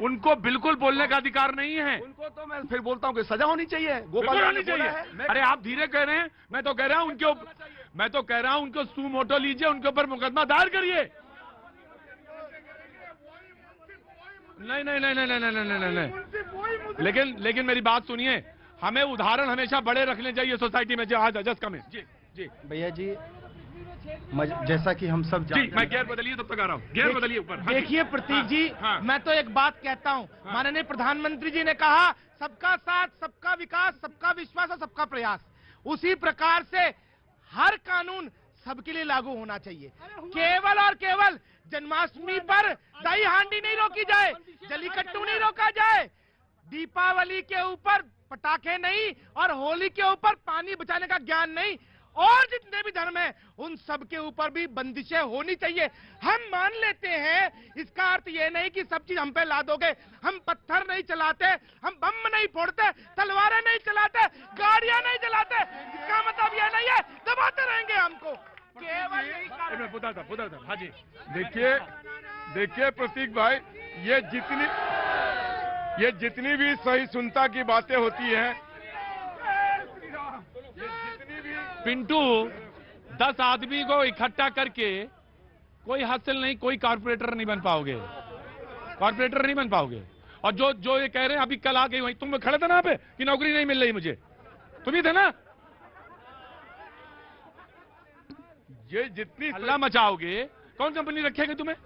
उनको बिल्कुल बोलने का अधिकार नहीं है। उनको तो मैं फिर बोलता हूं कि सजा होनी चाहिए, गोपाल होनी चाहिए। अरे आप धीरे कह रहे हैं, मैं तो कह रहा हूं उनको सू मोटो लीजिए, उनके ऊपर मुकदमा दायर करिए। नहीं। लेकिन मेरी बात सुनिए, हमें उदाहरण हमेशा बड़े रखने चाहिए सोसाइटी में। जी आज जस्ट कम जी भैया जी, जैसा कि हम सब जी, मैं गियर बदलिए तब तक आ रहा हूँ, गियर बदलिए ऊपर। हाँ जी। देखिए प्रतीक जी, मैं तो एक बात कहता हूँ, माननीय प्रधानमंत्री जी ने कहा सबका साथ, सबका विकास, सबका विश्वास और सबका प्रयास। उसी प्रकार से हर कानून सबके लिए लागू होना चाहिए। केवल और केवल जन्माष्टमी पर दही हांडी नहीं रोकी जाए, जलीकट्टू नहीं रोका जाए, दीपावली के ऊपर पटाखे नहीं और होली के ऊपर पानी बचाने का ज्ञान नहीं, और जितने भी धर्म हैं उन सब के ऊपर भी बंदिशें होनी चाहिए। हम मान लेते हैं, इसका अर्थ ये नहीं कि सब चीज हम पे ला दोगे। हम पत्थर नहीं चलाते, हम बम नहीं फोड़ते, तलवारें नहीं चलाते, गाड़ियां नहीं जलाते। इसका मतलब ये नहीं है दबाते रहेंगे हमको। केवल हाँ जी। देखिए प्रतीक भाई, ये जितनी भी सहिष्णुता की बातें होती हैं, पिंटू 10 आदमी को इकट्ठा करके कोई हासिल नहीं, कोई कारपोरेटर नहीं बन पाओगे, कारपोरेटर नहीं बन पाओगे। और जो ये कह रहे हैं अभी कल आ गई वहीं, तुम खड़े थे ना पे कि नौकरी नहीं मिल रही मुझे, तुम ही थे ना। ये जितनी हल्ला मचाओगे कौन कंपनी रखेगी तुम्हें?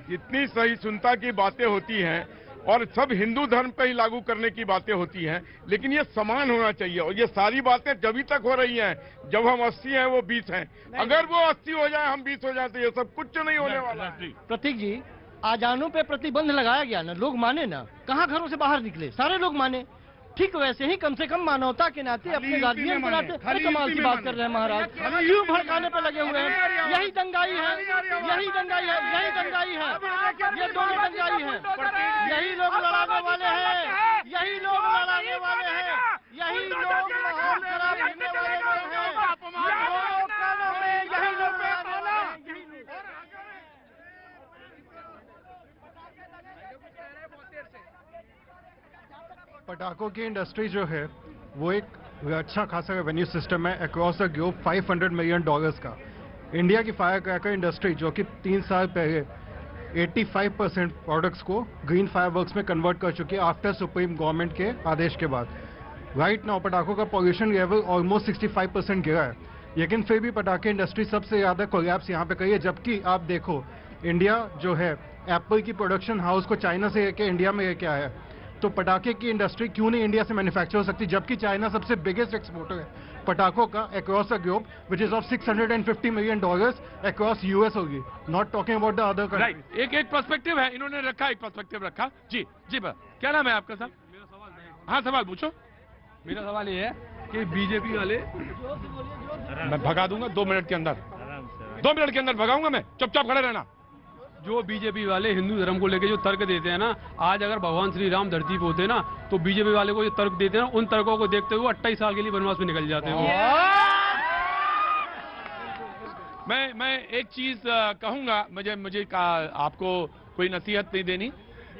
जितनी सहिष्णुता की बातें होती हैं और सब हिंदू धर्म पे ही लागू करने की बातें होती हैं, लेकिन ये समान होना चाहिए। और ये सारी बातें जब तक हो रही हैं जब हम 80 हैं वो 20 हैं। अगर वो 80 हो जाए हम 20 हो जाए तो ये सब कुछ नहीं होने वाला। प्रतीक जी, आजानों पे प्रतिबंध लगाया गया ना, लोग माने ना, कहाँ घरों से बाहर निकले, सारे लोग माने। ठीक वैसे ही कम से कम मानवता के नाते, अपने गार्जियन के नाते, अरे कमाल की बात कर रहे हैं महाराज, क्यों भड़काने पे लगे हुए हैं? यही दंगाई है, यही दंगाई है, यही दंगाई है, ये दोनों दंगाई है। यही लोग लड़ाने वाले हैं, यही लोग लड़ाने वाले हैं, यही लोग माहौल खराब करने वाले लोग हैं, यही लोग लड़ाने वाले हैं। पटाखों की इंडस्ट्री जो है वो एक अच्छा खासा रेवेन्यू सिस्टम है अक्रॉस द ग्लोब, $500 मिलियन का। इंडिया की फायर क्रैकर इंडस्ट्री जो कि 3 साल पहले 85% प्रोडक्ट्स को ग्रीन फायरवर्क्स में कन्वर्ट कर चुकी है आफ्टर सुप्रीम गवर्नमेंट के आदेश के बाद। राइट नाउ पटाखों का पॉल्यूशन लेवल ऑलमोस्ट 65% गिरा है, लेकिन फिर भी पटाखे इंडस्ट्री सबसे ज़्यादा कोलैप्स यहाँ पे करी है। जबकि आप देखो इंडिया जो है एप्पल की प्रोडक्शन हाउस को चाइना से लेके इंडिया में लेके आया है, तो पटाखे की इंडस्ट्री क्यों नहीं इंडिया से मैन्युफैक्चर हो सकती, जबकि चाइना सबसे बिगेस्ट एक्सपोर्टर है पटाखों का across the globe, which is of $650 million across US होगी, not talking about the other country. एक पर्सपेक्टिव है, इन्होंने रखा, एक पर्सपेक्टिव रखा। जी जी क्या नाम है आपका साहब? मेरा सवाल नहीं। हाँ सवाल पूछो। मेरा सवाल ये है कि बीजेपी वाले, मैं भगा दूंगा 2 मिनट के अंदर, 2 मिनट के अंदर भगाऊंगा मैं, चुपचाप खड़े रहना। जो बीजेपी वाले हिंदू धर्म को लेकर जो तर्क देते हैं ना, आज अगर भगवान श्री राम धरती पे होते ना तो बीजेपी वाले को जो तर्क देते हैं ना, उन तर्कों को देखते हुए 28 साल के लिए वनवास में निकल जाते हैं। मैं एक चीज कहूंगा, मुझे आपको कोई नसीहत नहीं देनी,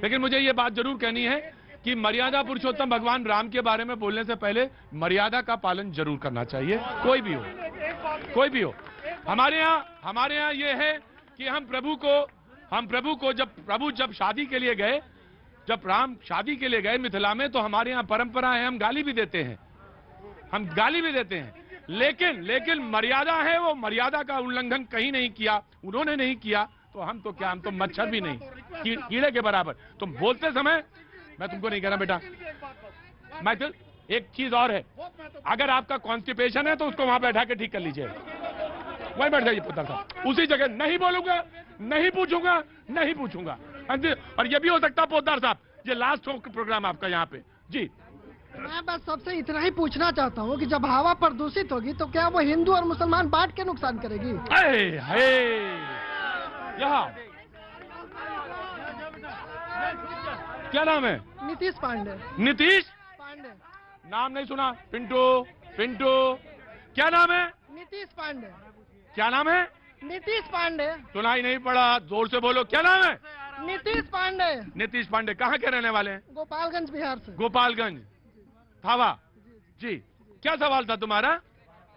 लेकिन मुझे ये बात जरूर कहनी है कि मर्यादा पुरुषोत्तम भगवान राम के बारे में बोलने से पहले मर्यादा का पालन जरूर करना चाहिए, कोई भी हो। हमारे यहाँ ये है कि हम प्रभु को जब शादी के लिए गए, जब राम शादी के लिए गए मिथिला में, तो हमारे यहाँ परंपरा है, हम गाली भी देते हैं, लेकिन मर्यादा है, वो मर्यादा का उल्लंघन कहीं नहीं किया, उन्होंने नहीं किया, तो हम तो क्या, हम तो मच्छर भी नहीं, कीड़े के बराबर। तुम बोलते समय, मैं तुमको नहीं कह रहा बेटा, मैं तो एक चीज और है, अगर आपका कॉन्स्टिपेशन है तो उसको वहां बैठा के ठीक कर लीजिए, वहीं बैठ जाइए पुत्र साहब, उसी जगह। नहीं बोलूंगा, नहीं पूछूंगा। और ये भी हो सकता पोदार साहब, ये लास्ट प्रोग्राम आपका यहाँ पे। जी मैं बस सबसे इतना ही पूछना चाहता हूँ कि जब हवा प्रदूषित होगी तो क्या वो हिंदू और मुसलमान बांट के नुकसान करेगी? यहाँ क्या नाम है? नीतीश पांडे। नीतीश पांडे, नाम नहीं सुना। पिंटू क्या नाम है? नीतीश पांडे। क्या नाम है? नीतीश पांडे। सुनाई नहीं पड़ा, जोर से बोलो, क्या नाम है? नीतीश पांडे। नीतीश पांडे कहाँ के रहने वाले हैं? गोपालगंज, बिहार से। गोपालगंज, थावा। जी क्या सवाल था तुम्हारा?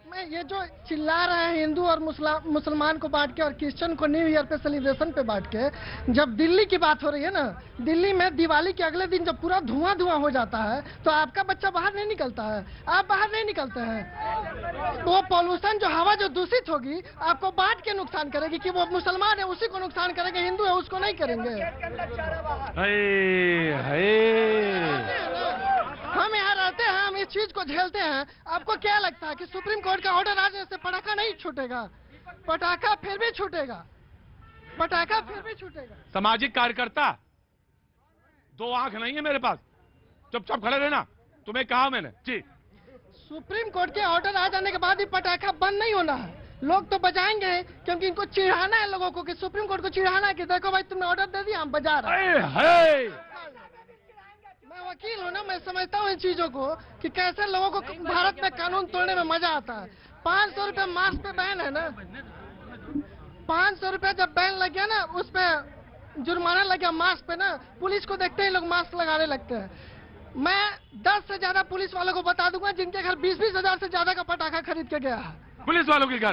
मैं ये जो चिल्ला रहे हैं हिंदू और मुसलमान को बांट के और क्रिश्चियन को न्यू ईयर पे सेलिब्रेशन पे बांट के, जब दिल्ली की बात हो रही है ना, दिल्ली में दिवाली के अगले दिन जब पूरा धुआं हो जाता है तो आपका बच्चा बाहर नहीं निकलता है, आप बाहर नहीं निकलते हैं। वो पॉल्यूशन जो हवा जो दूषित होगी आपको बांट के नुकसान करेगी कि वो मुसलमान है उसी को नुकसान करेंगे, हिंदू है उसको नहीं करेंगे। हम यहाँ रहते हैं, हम इस चीज को झेलते हैं। आपको क्या लगता है कि सुप्रीम कोर्ट का ऑर्डर आने से पटाखा नहीं छूटेगा? पटाखा फिर भी छूटेगा, पटाखा फिर भी छूटेगा। सामाजिक कार्यकर्ता, दो आंख नहीं है मेरे पास, चुपचाप खड़े रहना, तुम्हें कहा मैंने जी। सुप्रीम कोर्ट के ऑर्डर आ जाने के बाद ही पटाखा बंद नहीं होना है, लोग तो बजाएंगे क्योंकि इनको चिढ़ाना है लोगों को, कि सुप्रीम कोर्ट को चिढ़ाना है कि देखो भाई तुमने ऑर्डर दे दिया हम बजा रहे हैं। मैं वकील हूँ ना, मैं समझता हूँ इन चीजों को कि कैसे लोगों को भारत में कानून तोड़ने में मजा आता है। 500 रुपए मास्क पे बैन है ना, 500 रुपए जब बैन लग गया ना, उस पे जुर्माना लग गया मास्क पे ना, पुलिस को देखते ही लोग मास्क लगाने लगते हैं। मैं 10 से ज्यादा पुलिस वालों को बता दूंगा जिनके घर 20-20 हजार से ज्यादा का पटाखा खरीद के गया है, पुलिस वालों के घर।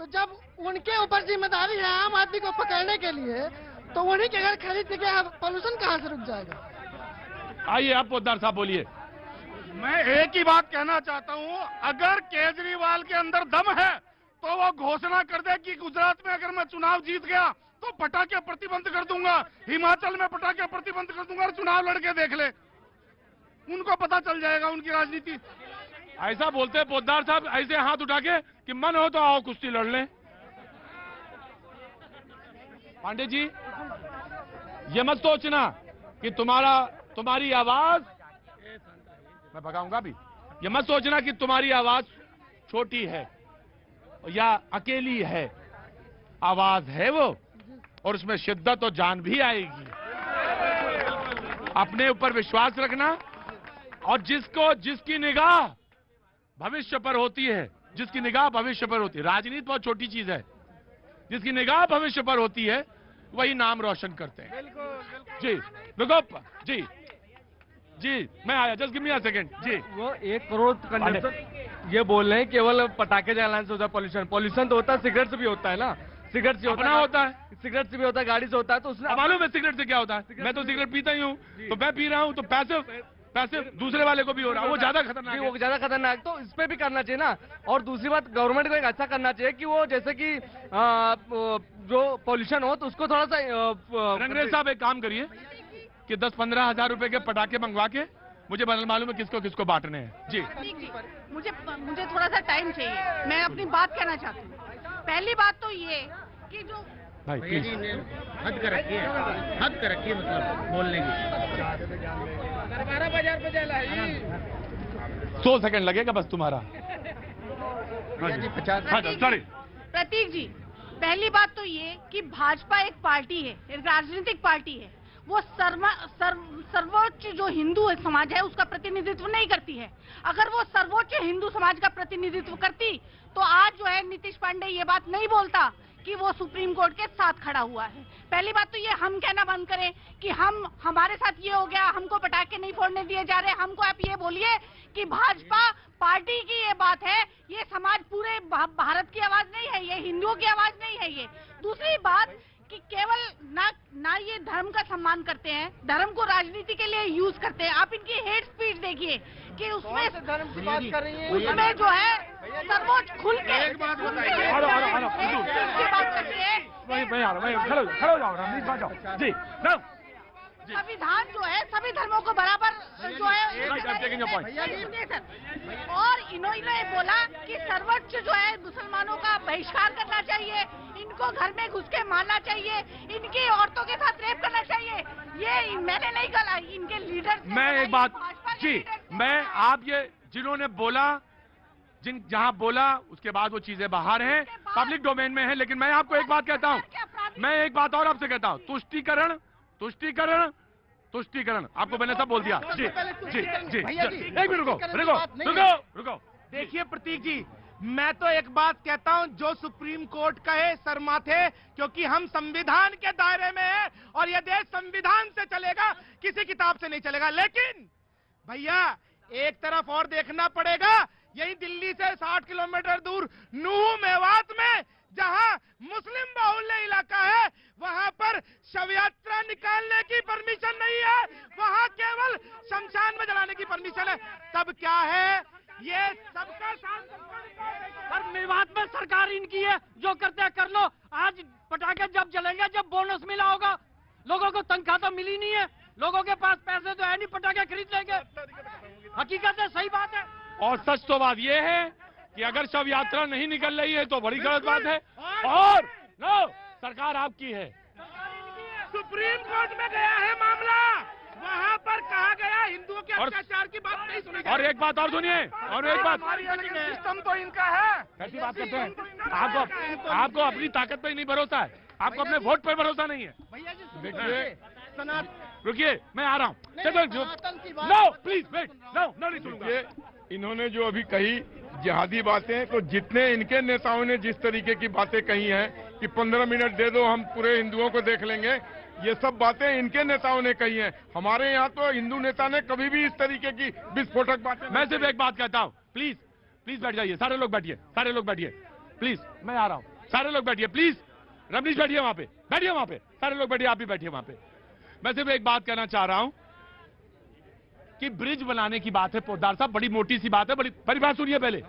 तो जब उनके ऊपर जिम्मेदारी है आम आदमी को पकड़ने के लिए, तो उन्हीं के घर खरीद के गया, पॉल्यूशन कहाँ से रुक जाएगा? आइए आप पोद्दार साहब बोलिए। मैं एक ही बात कहना चाहता हूं, अगर केजरीवाल के अंदर दम है तो वो घोषणा कर दे कि गुजरात में अगर मैं चुनाव जीत गया तो पटाखे प्रतिबंध कर दूंगा, हिमाचल में पटाखे प्रतिबंध कर दूंगा और चुनाव लड़के देख ले, उनको पता चल जाएगा उनकी राजनीति। ऐसा बोलते हैं पोद्दार साहब, ऐसे हाथ उठा के कि मन हो तो आओ कुश्ती लड़ लें। पांडे जी, ये मत सोचना कि तुम्हारी आवाज, मैं भगाऊंगा अभी, ये मत सोचना कि तुम्हारी आवाज छोटी है या अकेली है, आवाज है वो, और उसमें शिद्दत और जान भी आएगी। अपने ऊपर विश्वास रखना, और जिसकी निगाह भविष्य पर होती है, जिसकी निगाह भविष्य पर होती है, राजनीति बहुत छोटी चीज है, जिसकी निगाह भविष्य पर होती है वही नाम रोशन करते हैं। जी रुको जी, मैं आया, just give me a second जी। वो 1 करोड़ कंडक्टर ये बोल रहे हैं केवल पटाखे जलाने से होता है पॉल्यूशन तो होता है, सिगरेट से भी होता है ना, सिगरेट से होता है, सिगरेट से भी होता है, गाड़ी से होता है। तो उसने मालूम है सिगरेट से क्या होता है? मैं तो सिगरेट पीता ही हूँ, तो मैं पी रहा हूँ, तो पैसे दूसरे वाले को भी हो रहा है, वो ज्यादा खतरनाक है। वो ज्यादा खतरनाक, तो इस पे भी करना चाहिए ना। और दूसरी बात, गवर्नमेंट को एक अच्छा करना चाहिए कि वो जैसे कि जो पॉल्यूशन हो तो उसको थोड़ा सा रंगरेज साहब एक काम करिए कि 10-15 हजार रुपए के पटाखे मंगवा के मुझे मालूम है किसको किसको बांटने हैं। जी मुझे थोड़ा सा टाइम चाहिए, मैं अपनी बात कहना चाहती हूँ। पहली बात तो ये कि जो भाई प्लीज हद कर रखिए मतलब बोलने की। 12 बाजार पे जला 100 सेकंड लगेगा बस तुम्हारा। सॉरी प्रतीक जी, पहली बात तो ये कि भाजपा एक पार्टी है, एक राजनीतिक पार्टी है, वो सर्वोच्च जो हिंदू समाज है उसका प्रतिनिधित्व नहीं करती है। अगर वो सर्वोच्च हिंदू समाज का प्रतिनिधित्व करती तो आज जो है नीतीश पांडे ये बात नहीं बोलता कि वो सुप्रीम कोर्ट के साथ खड़ा हुआ है। पहली बात तो ये हम कहना बंद करें कि हमारे साथ ये हो गया, हमको पटाखे नहीं फोड़ने दिए जा रहे। हमको आप ये बोलिए कि भाजपा पार्टी की ये बात है, ये समाज पूरे भारत की आवाज नहीं है, ये हिंदुओं की आवाज नहीं है। ये दूसरी बात कि केवल ना ये धर्म का सम्मान करते हैं, धर्म को राजनीति के लिए यूज करते हैं। आप इनकी हेट स्पीच देखिए कि उसमें धर्म की बात कर रही है, उसमें जो है सर्वोच्च खुल के बात करती है। जी संविधान जो है सभी धर्मों को बराबर जो है, और इन्होंने बोला कि सर्वोच्च जो है मुसलमानों का बहिष्कार करना चाहिए, इनको घर में घुस के मारना चाहिए, इनकी औरतों के साथ रेप करना चाहिए। ये मैंने नहीं कहा, इनके लीडर। मैं एक बात जी, मैं आप ये जिन्होंने बोला, जहां बोला उसके बाद वो चीजें बाहर हैं, पब्लिक डोमेन में है। लेकिन मैं आपको एक बात कहता हूं, मैं एक बात और आपसे कहता हूं, तुष्टीकरण आपको मैंने सब बोल दिया। जी एक मिनट रुको। देखिए प्रतीक जी, मैं तो एक बात कहता हूं, जो सुप्रीम कोर्ट कहे सर माथे, क्योंकि हम संविधान के दायरे में हैं और यह देश संविधान से चलेगा, किसी किताब से नहीं चलेगा। लेकिन भैया एक तरफ और देखना पड़ेगा, यही दिल्ली से 60 किलोमीटर दूर नूह मेवात में जहां मुस्लिम बाहुल्य इलाका है, वहां पर शव यात्रा निकालने की परमिशन नहीं है, वहां केवल शमशान में जलाने की परमिशन है। तब क्या है, ये सबका सर मेवात में सरकार इनकी है, जो करते हैं कर लो। आज पटाखे जब जलेंगे जब बोनस मिला होगा, लोगों को तनख्वाह तो मिली नहीं है, लोगों के पास पैसे तो है नहीं, पटाखे खरीद लेंगे। हकीकत है, सही बात है। और सच तो बात यह है कि अगर शव यात्रा नहीं निकल रही है तो बड़ी गलत बात है। और नो, सरकार आपकी है। सुप्रीम कोर्ट में गया है मामला, वहां पर कहा गया हिंदुओं के अत्याचार की बात नहीं सुनी गई। और एक बात और सुनिए, और एक बात, सिस्टम तो इनका है। कैसी बात करते हैं? आपको अपनी ताकत पे ही नहीं भरोसा है, आपको अपने वोट पर भरोसा नहीं है। रुकिए, मैं आ रहा हूँ। नो प्लीज वेट, नो नहीं सुनूंगा। इन्होंने जो अभी कही जिहादी बातें, तो जितने इनके नेताओं ने जिस तरीके की बातें कही हैं कि 15 मिनट दे दो हम पूरे हिंदुओं को देख लेंगे, ये सब बातें इनके नेताओं ने कही हैं। हमारे यहाँ तो हिंदू नेता ने कभी भी इस तरीके की विस्फोटक बातें। मैं सिर्फ एक बात कहता हूँ, प्लीज प्लीज बैठ जाइए, सारे लोग बैठिए, सारे लोग बैठिए प्लीज, मैं आ रहा हूँ, सारे लोग बैठिए प्लीज। रमनीश बैठिए वहां पे, बैठिए वहां पे, सारे लोग बैठिए, आप भी बैठिए वहां पे। मैं सिर्फ एक बात कहना चाह रहा हूं कि ब्रिज बनाने की बात है पोद्दार साहब, बड़ी मोटी सी बात है, बड़ी बड़ी बात सुनिए पहले।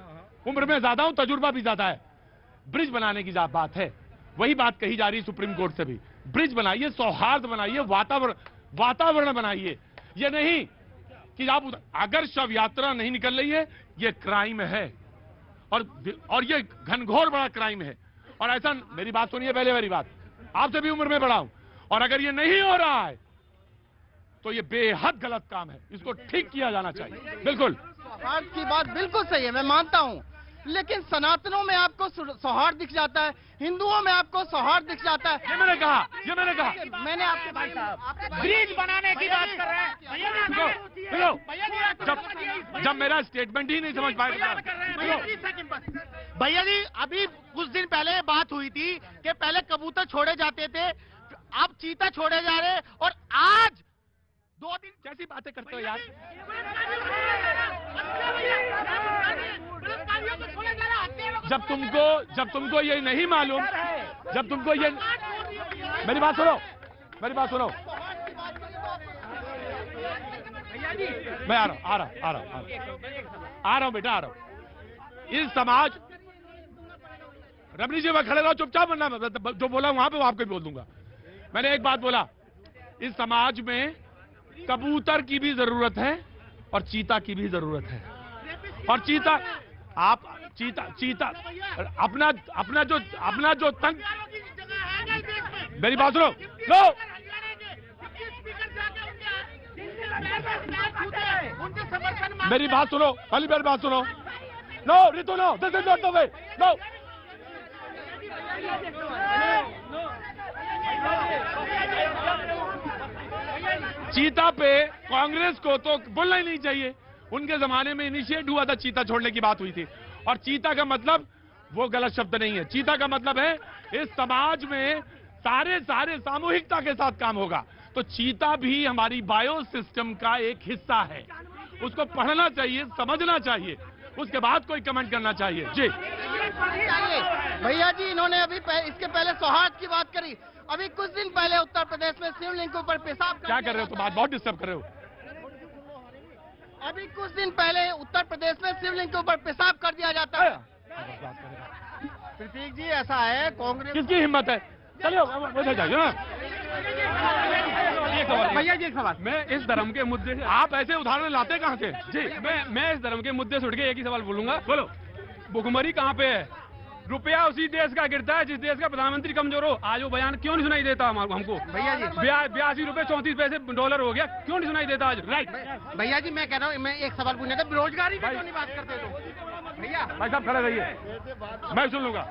उम्र में ज्यादा हूं, तजुर्बा भी ज्यादा है। ब्रिज बनाने की बात है, वही बात कही जा रही सुप्रीम कोर्ट से भी। ब्रिज बनाइए, सौहार्द बनाइए, वातावरण बनाइए। ये नहीं कि आप अगर शव यात्रा नहीं निकल रही है, ये क्राइम है, और ये घनघोर बड़ा क्राइम है। और ऐसा, मेरी बात सुनिए पहले, मेरी बात, आपसे भी उम्र में बड़ा हूं, और अगर ये नहीं हो रहा है तो ये बेहद गलत काम है, इसको ठीक किया जाना चाहिए। बिल्कुल सौहार्द की बात बिल्कुल सही है, मैं मानता हूँ, लेकिन सनातनों में आपको सौहार्द दिख जाता है, हिंदुओं में आपको सौहार्द दिख जाता है। ये मैंने कहा, मैंने आपके भाई साहब ब्रिज बनाने की बात कर रहे हैं। जब मेरा स्टेटमेंट ही नहीं समझ पाए। भैया जी, अभी कुछ दिन पहले बात हुई थी कि पहले कबूतर छोड़े जाते थे, अब चीता छोड़े जा रहे, और आज 2 दिन कैसी बातें करते हो यार? जब तुमको ये नहीं मालूम, जब तुमको ये, मेरी बात सुनो, मेरी बात सुनो, मैं आ रहा हूं बेटा, आ रहा हूं। इस समाज, रमनी जी मैं खड़े रहो, चुपचाप बनना, जो बोला वहां पे वो आपको भी बोल दूंगा। मैंने एक बात बोला, इस समाज में कबूतर की भी जरूरत है और चीता की भी जरूरत है। और चीता, आप चीता अपना जो तंग, मेरी बात सुनो, लो, मेरी बात सुनो, पहली मेरी बात सुनो, no Ritu, no, this is not the way, no. चीता पे कांग्रेस को तो बोलना ही नहीं चाहिए। उनके जमाने में इनिशिएट हुआ था, चीता छोड़ने की बात हुई थी, और चीता का मतलब वो गलत शब्द नहीं है। चीता का मतलब है इस समाज में सारे सामूहिकता के साथ काम होगा। तो चीता भी हमारी बायो सिस्टम का एक हिस्सा है, उसको पढ़ना चाहिए, समझना चाहिए, उसके बाद कोई कमेंट करना चाहिए। जी भैया जी, इन्होंने अभी इसके पहले सौहार्द की बात करी, अभी कुछ दिन पहले उत्तर प्रदेश में शिवलिंग के ऊपर पेशाब क्या कर रहे हो? तो बात बहुत डिस्टर्ब कर रहे हो। अभी कुछ दिन पहले उत्तर प्रदेश में शिवलिंग के ऊपर पेशाब कर दिया जाता है। प्रतीक जी, ऐसा है, कांग्रेस किसकी हिम्मत है? चलिए उधर जाइए ना। भैया जी एक सवाल, मैं इस धर्म के मुद्दे से, आप ऐसे उदाहरण लाते कहाँ से? जी मैं इस धर्म के मुद्दे से उठ के एक ही सवाल बोलूंगा। बोलो, भुखमरी कहाँ पे है? रुपया उसी देश का गिरता है जिस देश का प्रधानमंत्री कमजोर हो। आज वो बयान क्यों नहीं सुनाई देता हमको? भैया जी, 82 रुपए 34 पैसे डॉलर हो गया, क्यों नहीं सुनाई देता आज? राइट भैया जी, मैं कह रहा हूँ, मैं एक सवाल पूछना था, बेरोजगारी पे क्यों नहीं बात करते लोग? भैया भाई साहब खड़े रहिए, मैं सुन लूंगा।